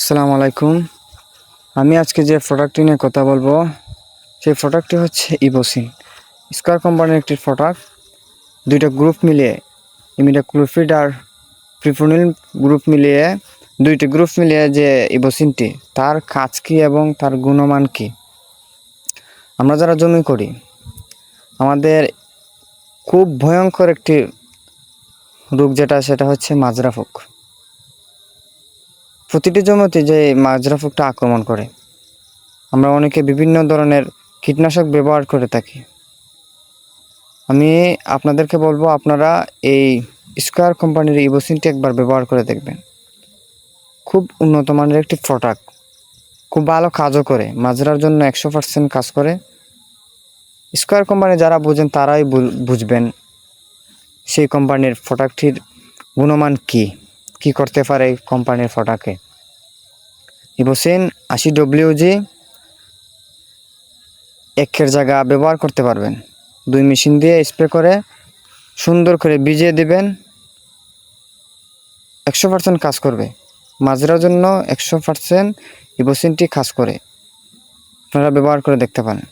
আসসালামু আলাইকুম। আমি আজকে যে প্রোডাক্টটি নিয়ে কথা বলবো সেই প্রোডাক্টটি হচ্ছে ইভোসিন স্কয়ার কোম্পানির একটি প্রোডাক্ট। দুইটা গ্রুপ মিলিয়ে ইমিডাক্লোপিড আর প্রিফোনিল গ্রুপ মিলিয়ে দুইটি গ্রুপ মিলিয়ে যে ইভোসিনটি তার কাজ কী এবং তার গুণমান কী। আমরা যারা জমি করি আমাদের খুব ভয়ঙ্কর একটি রোগ সেটা হচ্ছে মাজরা পোক। প্রতিটি জমিতে যে মাজরা পোকটা আক্রমণ করে, আমরা অনেকে বিভিন্ন ধরনের কীটনাশক ব্যবহার করে থাকি। আমি আপনাদেরকে বলবো আপনারা এই স্কয়ার কোম্পানির ইভোসিনটি একবার ব্যবহার করে দেখবেন। খুব উন্নত মানের একটি প্রোডাক্ট, খুব ভালো কাজও করে, মাজরার জন্য 100% কাজ করে। স্কয়ার কোম্পানি যারা বুঝেন তারাই বুঝবেন সেই কোম্পানির প্রোডাক্টটির গুণমান কী করতে পারে এই কোম্পানির প্রোডাক্টে। ইভোসিন 80 WG একের জায়গা ব্যবহার করতে পারবেন। 2 মেশিন দিয়ে স্প্রে করে সুন্দর করে ভিজিয়ে দিবেন, 100% কাজ করবে। মাজরার জন্য 100% ইভোসিনটি কাজ করে, আপনারা ব্যবহার করে দেখতে পারেন।